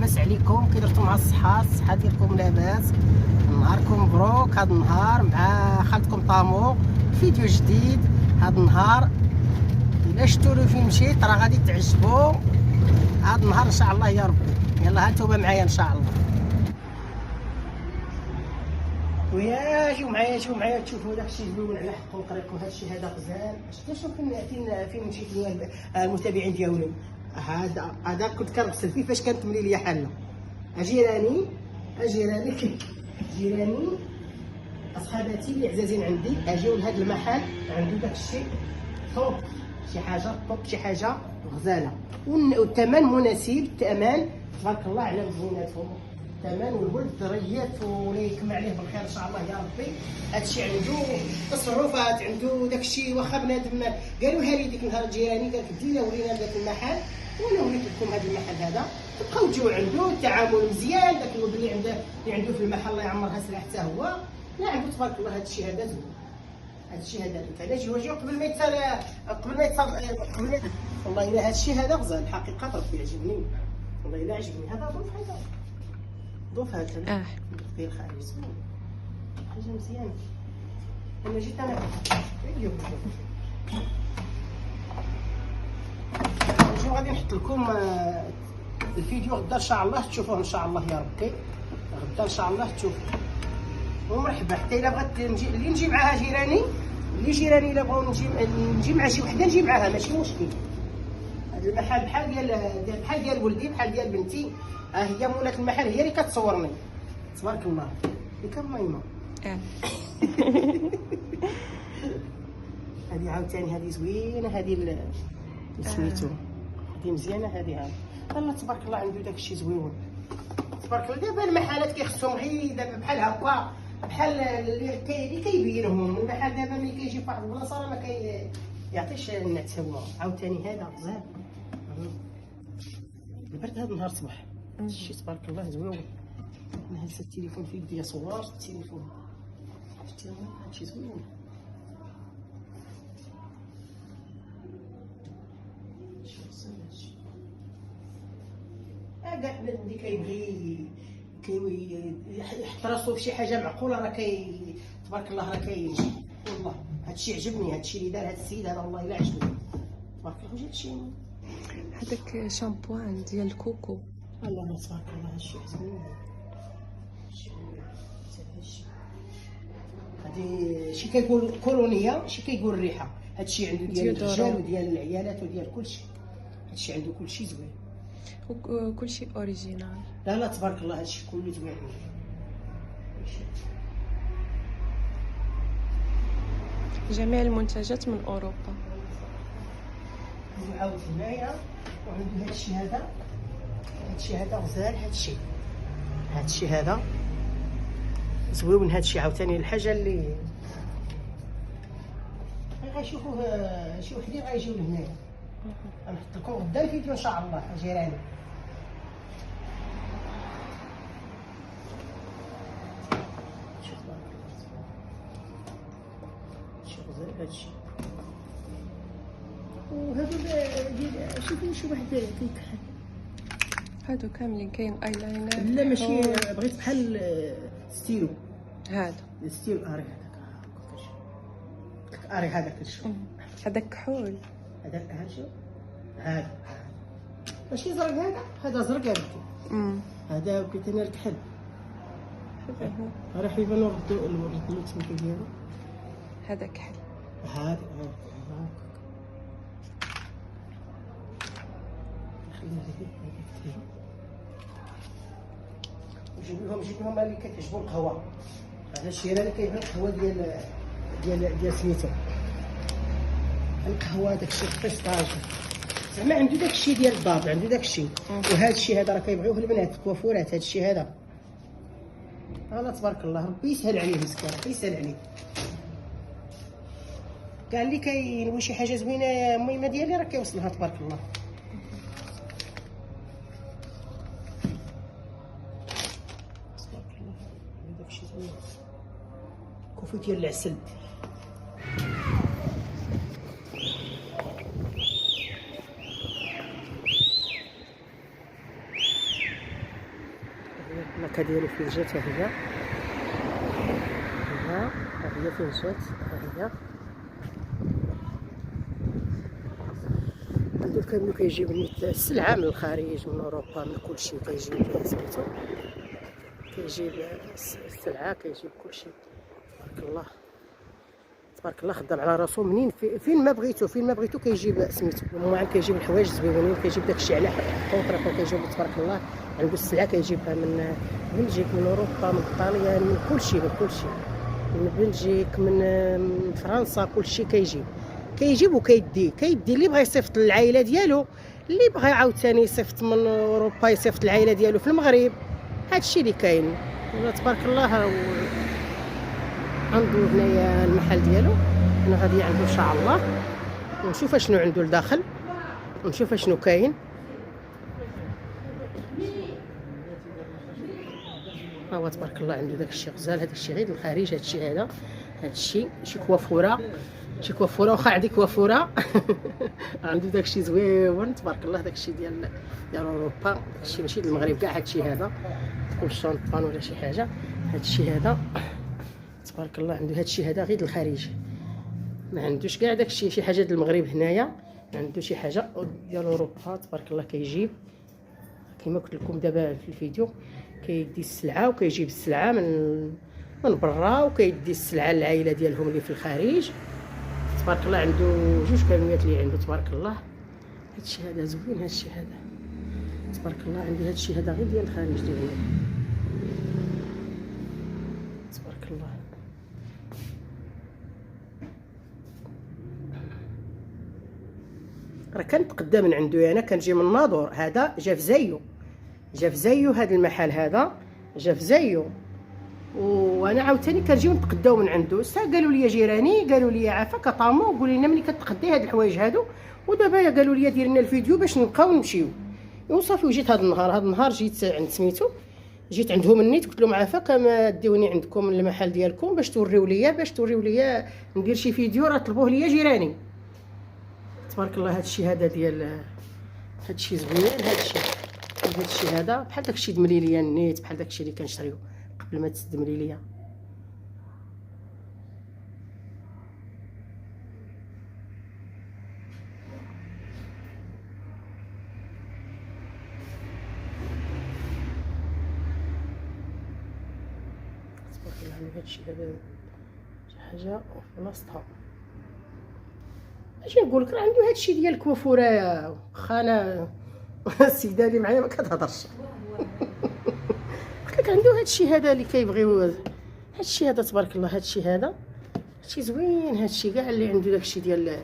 لاباس عليكم؟ كي درتو مع الصحه ديالكم لاباس؟ نهاركم مبروك. هذا النهار مع خالتكم طامو فيديو جديد. هذا النهار الا شفتوا له فين مشيت راه غادي تعجبوا. هذا النهار ان شاء الله يا ربي. يلا هانتوما معايا ان شاء الله. ويا جيو معايا تشوفوا داكشي زوين على حق طريقكم. هادشي هذا غزال. شفتوا فين مشيت المتابعين ديالي. هذا كنت كنغسل فيه فاش كانت ملي ليا حاله. جيراني اصحاباتي اللي عزازين عندي اجيو لهذا المحل. عنده داكشي طوب، شي حاجه طوب، شي حاجه غزاله، والثمن مناسب. الثمن تبارك الله على مزيناتهم. الثمن والولد ذريات ولا يكمل عليه بالخير ان شاء الله يا ربي. هادشي عنده تصرفات، عنده داكشي. واخا بنادم قالوها لي ديك النهار جيراني، قالت دينا ولينا داك المحل وانا وليت لكم هذا المحل هذا. تبقاو تجيو عنده التعامل مزيان. داك الولد اللي عنده في المحل الله يعمرها سلاح حتى هو. لا عنده تبارك الله هادشي هذا زوين. هادشي هذا علاش يواجهوا قبل ما والله الا هادشي هذا غزال الحقيقه. ربي يعجبني والله الا عجبني. هذا ضوف هذا فيه الخارج زوين، حاجه مزيانه. انا جيت انا شنو غادي نحط لكم الفيديو غدا ان شاء الله تشوفوه ان شاء الله يا ربي. غدا ان شاء الله تشوفوا. ومرحبا حتى الا بغات اللي نجي معاها جيراني الا بغاو نجي مع شي وحده نجي معاها ماشي مشكل. هذا المحل بحال ديال ولدي، بحال ديال بنتي. هي مولات المحل هي اللي كتصورني تبارك الله. ياك مايمه هذه عاوتاني هذه زوينه. هذه سميتو هذه مزيانه. هذه الله تبارك الله عنده داكشي زوين تبارك الله. دابا المحلات كيخصهم غير دابا بحال هكا، بحال اللي كيبينهم المحل. دابا ملي كيجي فواحد البلاصه راه ما كيعطيش النعت هو. عاوتاني هذا غزال. البرد هذا النهار صباح شي تبارك الله زوين. انا هز التليفون في يدي صور التليفون. شفتي هادشي زوين. كاع اللي كيبغي يحط راسو في شي حاجه معقوله راه تبارك الله راه كيجي. والله هادشي عجبني. هادشي اللي دار هاد السيد هذا والله الا عجبني تبارك الله. واش هادشي هذاك شامبوان ديال الكوكو. الله تبارك الله هادشي زوين. هادي شي كيقول كولونيه، شي كيقول الريحه. هادشي عنده ديال الرجال وديال العيالات وديال كلشي. هادشي عنده كلشي زوين وكلشي اوريجينال. لا تبارك الله هادشي كله زوين. جميع المنتجات من اوروبا. عاود هنايا وعنده هادشي هذا غزال. هادشي هذا زوين. هادشي عاوتاني الحاجه اللي غيشوفوه شي وحدين غيجيو لهنايا. غنحط لكم غدا الفيديو ان شاء الله جيراني. شوف غزال هادشي. وهادو ديال شوفوا شي واحد كيكحل. هادو كاملين. كاين ايلاينر. لا ماشي بغيت بحال ستيلو. هذا ستيلو اري هذاك شوف. هذاك كحول. هذا شوف. هذا ماشي زرق. هذا زرق. هذا بغيت انا الكحل. راه حيبان نردو التمكين ديالو. هذا كحل. هذا جيب لهم اللي كتعجبهم القهوه. هذا الشيء اللي كيبان القهوه ديال سميتو. القهوه داكشي البيستاج زعما عنده داكشي ديال الضابط. عنده داكشي. وهذا الشيء هذا راه كيبغيوه البنات الكوافورات. هذا الشيء هذا الله تبارك الله ربي يسهل عليه مسكين. ربي يسهل عليه. كاع اللي كينوي شي حاجه زوينه المهمه ديالي راه كيوصلها تبارك الله. داكشي زوين. كوفي ديال العسل. الماركه ديالو فين جات. ها هي، ها هي فين جات. ها هي عنده كامل كيجيب السلعه من الخارج، من اوروبا، من كلشي كيجيب سميتو، كيجيب السلعه، كيجيب كلشي. تبارك الله تبارك الله، خدام على راسو منين فين ما بغيتو، فين ما بغيتو كيجيب سميتو. المهم كيجيب الحوايج زوينين، كيجيب داكشي على طريقو، كيجيب تبارك الله. عنده السلعه كيجيبها من بلجيك، من اوروبا، من ايطاليا، من كلشي، من كلشي، من بلجيك، من فرنسا، كلشي كيجيب وكيدي اللي بغى يصيفط للعائله ديالو، اللي بغى عاوتاني يصيفط من اوروبا يصيفط العائله ديالو في المغرب. هادشي اللي كاين. تبارك الله. عنده هنايا المحل ديالو، انا غادي عنده ان شاء الله ونشوف شنو عنده لداخل، ونشوف شنو كاين. ها هو تبارك الله عنده داكشي غزال. هادشي غير الخارج. هادشي شي كوافوره، واخا عندي كوافوره عنده داكشي زويون تبارك الله. داكشي ديال اوروبا، داكشي ماشي ديال المغرب كاع. هادشي هذا تكون شامبان ولا شي حاجه. هادشي هذا تبارك الله عنده. هادشي هذا غير الخارج، ما عندوش كاع داكشي شي حاجه ديال المغرب هنايا. عنده شي حاجه ديال اوروبا تبارك الله. كيجيب كما قلت لكم دابا في الفيديو، كيدي السلعه وكيجيب السلعه من برا، وكيدي السلعه للعائله ديالهم اللي في الخارج. تبارك الله عنده جوج كاميات اللي عنده تبارك الله. هادشي هذا زوين. هادشي هذا تبارك الله عنده. هادشي هذا غير ديال الخارج ديالنا تبارك الله. راه كنتقدى من عنده انا، كنجي من الناظور. هذا جا في زايو هذا المحل هذا جا في زايو، وانا عاوتاني كنجيو نتقداو من عنده. قالوا لي جيراني، قالوا لي عافاك طامو، قولي لنا ملي كتقدي هاد الحوايج هادو. ودابا قالوا لي دير لنا الفيديو باش نبقاو نمشيو. وصافي وجيت هاد النهار جيت عند سميتو، جيت عندهم النيت قلت لهم عافاك ما ديوني عندكم المحل ديالكم باش توريو ليا ندير شي فيديو. راه طلبوه ليا جيراني تبارك الله. هادشي هذا ديال هادشي زوين. هادشي هذا بحال داكشي دملي ليا النيت، بحال داكشي اللي كنشريو قبل ما تدملي ليا. تبارك الله على هادشي هذا شي حاجه وبلاصتها. اش نقول لك، راه عنده هادشي ديال الكوافوره. واخا انا السيده اللي معايا ما كتهضرش قلت لك عنده هادشي هذا اللي كيبغيو. هادشي هذا تبارك الله. هادشي هذا هادشي زوين. هادشي كاع اللي عنده داكشي ديال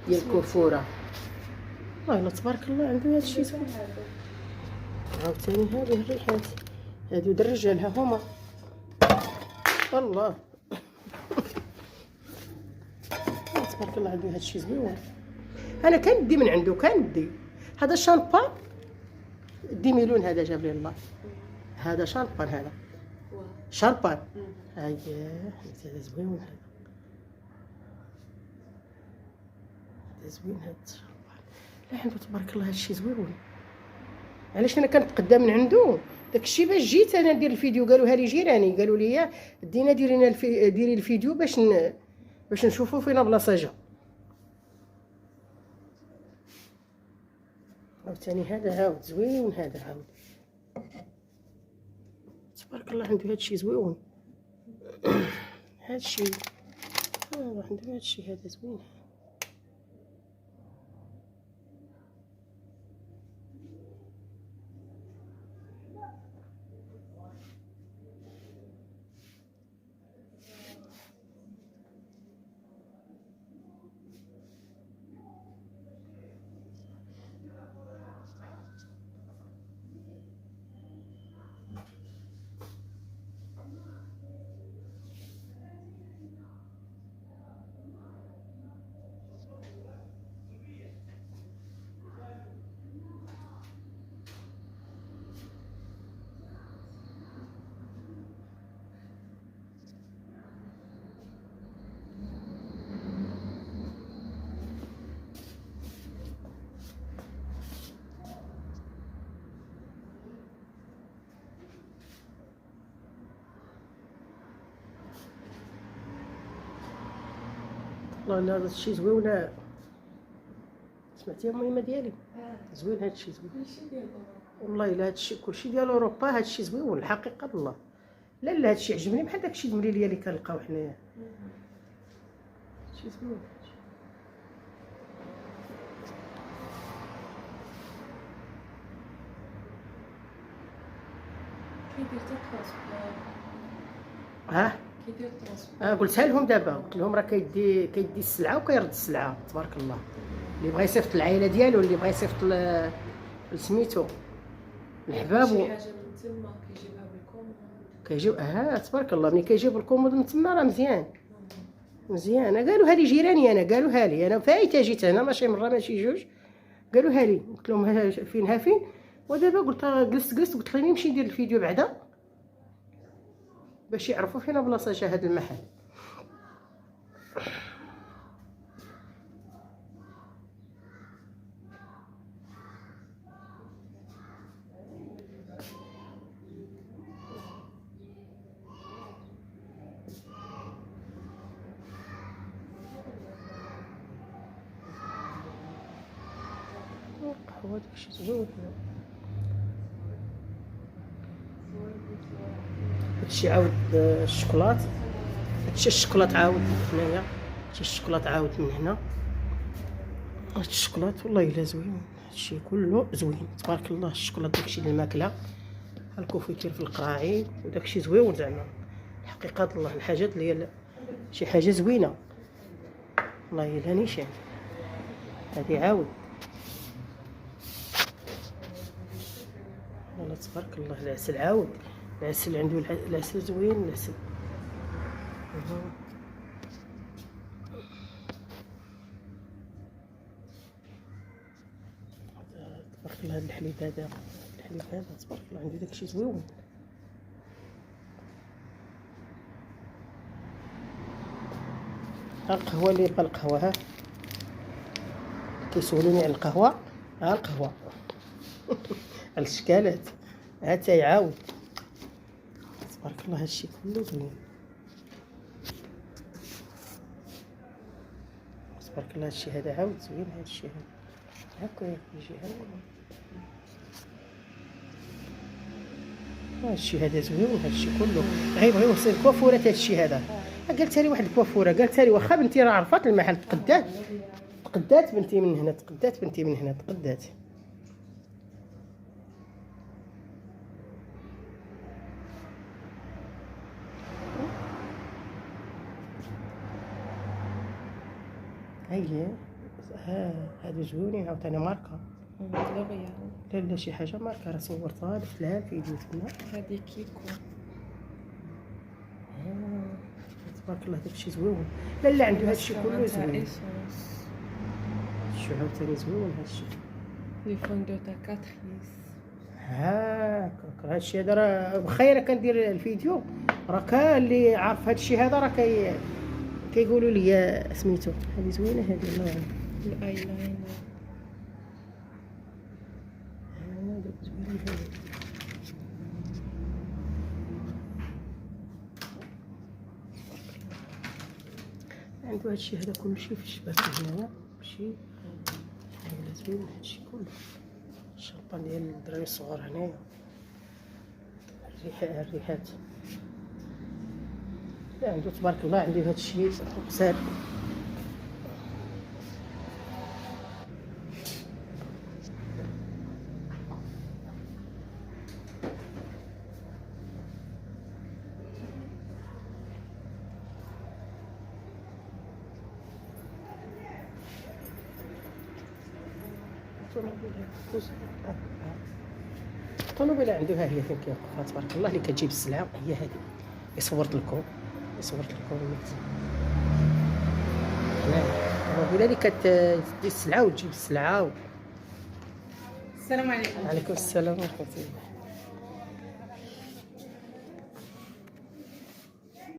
الكوافوره. والله تبارك الله عنده هادشي زوين. عاوتاني هذه الريحات هادو د الرجال ها هما والله تبارك الله عنده هادشي زوين. انا كندي من عنده، كندي هذا شامبان دي ميلون. هذا جاب لي الله. هذا شامبان، هذا شامبان. هذا زوين. هذا زوين. هذا الشامبان لا عنده تبارك الله. هادشي زوين. علاش انا كنتقدى من عنده داكشي باش جيت انا ندير الفيديو. قالوها لي جيراني، قالوا لي دينا ديري الفيديو باش نشوفوا فينا بلاصه جا. عاوتاني هذا عاود زوين. هذا عاود تبارك الله عنده هادشي زوين. هادشي عنده هادشي هذا زوين. والله لا هذا الشيء زوين. سمعتي المهمه ديالي؟ زوين هذا الشيء زوين والله. الا هذا الشيء كلشي ديال اوروبا هذا الشيء زوين الحقيقه بالله. لا لا هذا الشيء عجبني بحال داك الشيء المليليه اللي كنلقاو حنايا. شي زوين. كيدير ترونسبور. ها كيدير ترونسبور. قلتها لهم دابا، قلت لهم راه كيدي السلعه وكيرد السلعه تبارك الله. اللي بغى يصيفط العائله ديالو، اللي بغى يصيفط سميتو الحباب شي حاجه من تما كيجيبها بالكوموند. كيجيب تبارك الله. ملي كيجيب الكومود من تما راه مزيان مزيان. قالوا هذه جيراني انا، قالوها لي انا فايته جيت هنا ماشي مره ماشي جوج، قالوها لي قلت لهم فينها فين. ودابا قلت جلست قلت لي نمشي ندير الفيديو بعدا باش يعرفوا فين بلاصه جا هذا المحل. القهوه داكشي زوين. هادشي عاود الشوكولات، هادشي الشوكولات عاود هنايا، هادشي الشوكولات عاود من هنا. هاد الشوكولات والله الا زوين، هادشي كله زوين تبارك الله. الشوكولات داكشي ديال الماكله بحال الكوفيتير في القراعي وداكشي زوين زعما الحقيقه الله. الحاجات اللي هي شي حاجه زوينه والله الا نيشان. هادي عاود والله تبارك الله. العسل عاود، العسل عنده العسل زوين العسل. تبارك الله. هذا الحليب هذا تبارك الله عنده داكشي زوين. ها القهوه اللي بقى القهوه، ها كيسولوني على القهوه، ها القهوه على الشكالات ها تا يعاود تبارك الله. هادشي كله زوين تبارك الله. هادشي هذا عاود زوين. هادشي هكا يجي هادشي هذا زوين. هادشي كله غيبغيو يصير كوافوره. هادشي هذا قالتها لي واحد الكوافوره، قالتها لي واخا بنتي راه عرفات المحل، تقدات بنتي من هنا، تقدات بنتي من هنا، تقدات. هي هادو زوينين عاوتاني ماركه. لوريال. لا لا شي حاجه ماركه راه صورتها درت لها الفيديو تما. هادي كيكو. تبارك الله داكشي زوين. لا لا عنده هادشي كله زوين. شو عاوتاني زوين هادشي. لي فون دو تا كاتريس. هاكا هادشي هذا راه بخير كندير الفيديو راه كاع اللي عارف هادشي هذا راه كيقولوا لي سميتو. هذه زوينه هذه الله يعلم. الايلاينر. عنده هادشي هذا كلشي في الشباك هنايا كلشي زوين. هادشي كله الشنطه ديال الدراري الصغار هنايا، الريحات. لا عنده تبارك الله عنده هادشي ساهل. الطوموبيله عنده ها هي فين كيوقفها تبارك الله اللي كتجيب السلعه هي هذه. صورت لكم الطوموبيله اللي كتدي السلعه وتجيب السلعه السلام عليكم. وعليكم السلام ورحمه الله.